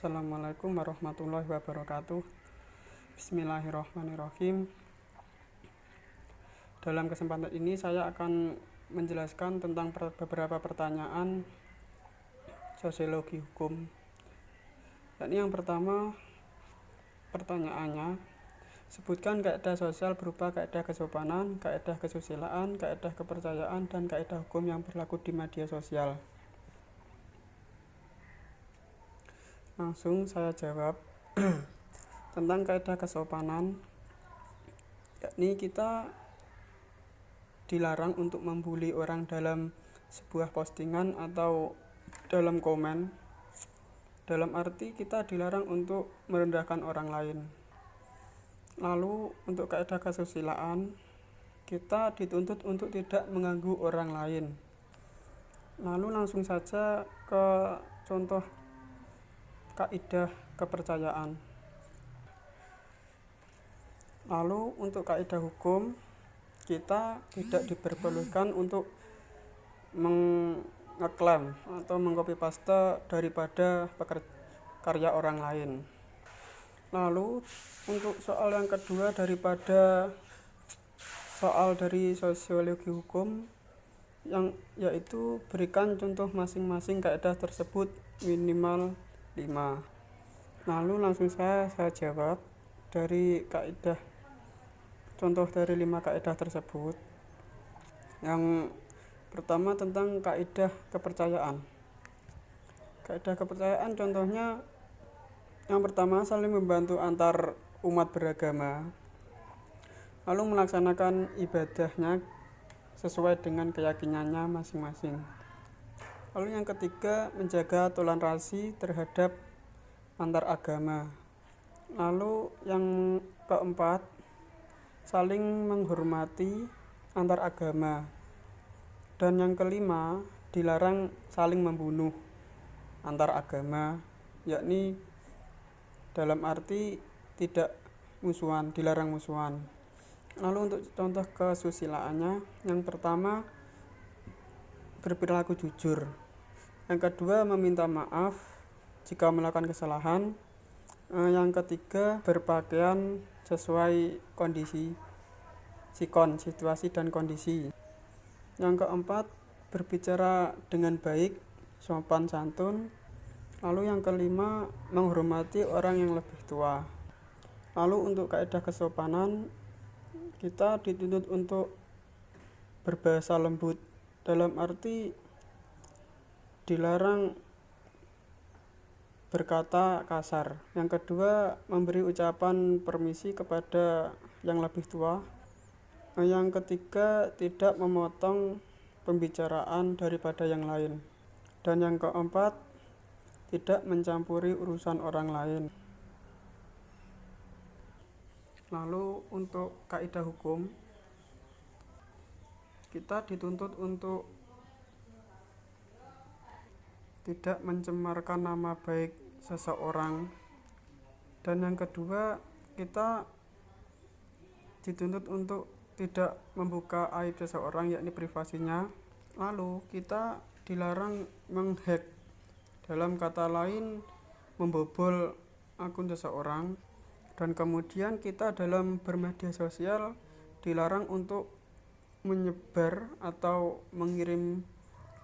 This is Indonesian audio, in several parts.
Assalamualaikum warahmatullahi wabarakatuh. Bismillahirrahmanirrahim. Dalam kesempatan ini saya akan menjelaskan tentang beberapa pertanyaan sosiologi hukum. Yakni yang pertama, pertanyaannya, sebutkan kaidah sosial berupa kaidah kesopanan, kaidah kesusilaan, kaidah kepercayaan, dan kaidah hukum yang berlaku di media sosial. Langsung saya jawab tentang kaidah kesopanan, yakni kita dilarang untuk membuli orang dalam sebuah postingan atau dalam komen. Dalam arti kita dilarang untuk merendahkan orang lain. Lalu untuk kaidah kesusilaan, kita dituntut untuk tidak mengganggu orang lain. Lalu langsung saja ke contoh kaidah kepercayaan. Lalu untuk kaidah hukum, kita tidak diperbolehkan untuk mengeklaim atau mengcopy paste daripada karya orang lain. Lalu untuk soal yang kedua daripada soal dari sosiologi hukum, yang yaitu berikan contoh masing-masing kaidah tersebut minimal 5. Lalu langsung saya jawab dari kaidah, contoh dari 5 kaidah tersebut. Yang pertama tentang kaidah kepercayaan. Kaidah kepercayaan contohnya, yang pertama saling membantu antar umat beragama, lalu melaksanakan ibadahnya sesuai dengan keyakinannya masing-masing. Lalu yang ketiga, menjaga toleransi terhadap antar agama. Lalu yang keempat, saling menghormati antar agama. Dan yang kelima, dilarang saling membunuh antar agama, yakni dalam arti tidak musuhan, dilarang musuhan. Lalu untuk contoh kesusilaannya, yang pertama berperilaku jujur, yang kedua meminta maaf jika melakukan kesalahan, yang ketiga berpakaian sesuai kondisi, situasi dan kondisi, yang keempat berbicara dengan baik, sopan santun, lalu yang kelima menghormati orang yang lebih tua. Lalu untuk kaidah kesopanan, kita dituntut untuk berbahasa lembut, dalam arti dilarang berkata kasar. Yang kedua, memberi ucapan permisi kepada yang lebih tua. Yang ketiga, tidak memotong pembicaraan daripada yang lain. Dan yang keempat, tidak mencampuri urusan orang lain. Lalu untuk kaidah hukum, kita dituntut untuk tidak mencemarkan nama baik seseorang. Dan yang kedua, kita dituntut untuk tidak membuka aib seseorang, yakni privasinya. Lalu kita dilarang menghack, dalam kata lain membobol akun seseorang. Dan kemudian kita dalam bermedia sosial dilarang untuk menyebar atau mengirim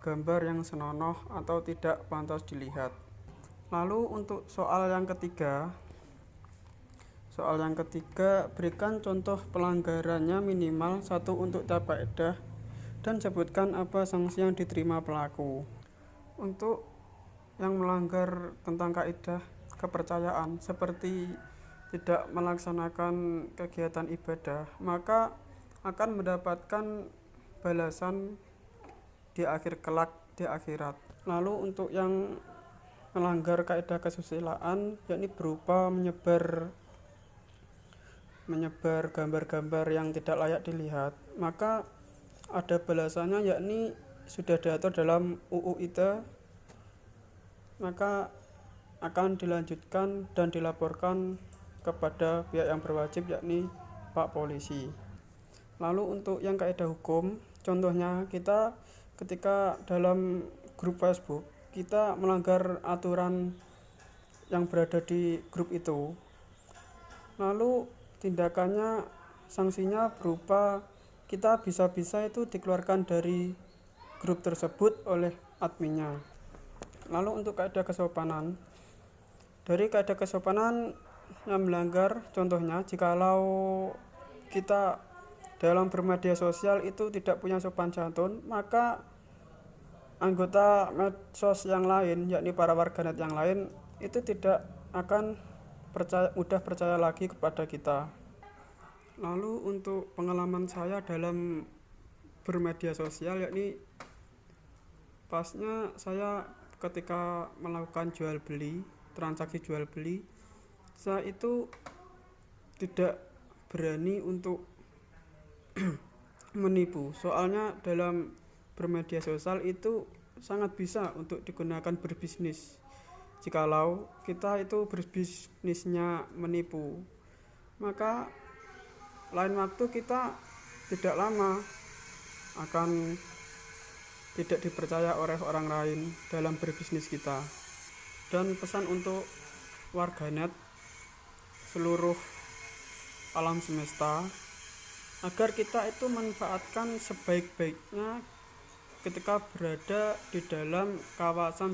gambar yang senonoh atau tidak pantas dilihat. Lalu untuk soal yang ketiga, berikan contoh pelanggarannya minimal 1 untuk tiap kaidah dan sebutkan apa sanksi yang diterima pelaku. Untuk yang melanggar tentang kaidah kepercayaan seperti tidak melaksanakan kegiatan ibadah, maka akan mendapatkan balasan di akhir kelak, di akhirat. Lalu untuk yang melanggar kaidah kesusilaan, yakni berupa menyebar gambar-gambar yang tidak layak dilihat, maka ada balasannya, yakni sudah diatur dalam UU ITE, maka akan dilanjutkan dan dilaporkan kepada pihak yang berwajib, yakni Pak Polisi. Lalu untuk yang kaidah hukum, contohnya kita ketika dalam grup Facebook kita melanggar aturan yang berada di grup itu. Lalu tindakannya, sanksinya berupa kita bisa-bisa itu dikeluarkan dari grup tersebut oleh adminnya. Lalu untuk kaidah kesopanan, dari kaidah kesopanan yang melanggar, contohnya jikalau kita dalam bermedia sosial itu tidak punya sopan santun, maka anggota medsos yang lain, yakni para warganet yang lain, itu tidak akan mudah percaya lagi kepada kita. Lalu untuk pengalaman saya dalam bermedia sosial, yakni pasnya saya ketika melakukan jual beli, transaksi jual beli, saya itu tidak berani untuk menipu. Soalnya dalam bermedia sosial itu sangat bisa untuk digunakan berbisnis. Jikalau kita itu berbisnisnya menipu, maka lain waktu kita tidak lama akan tidak dipercaya oleh orang lain dalam berbisnis kita. Dan pesan untuk warganet seluruh alam semesta, agar kita itu manfaatkan sebaik-baiknya ketika berada di dalam kawasan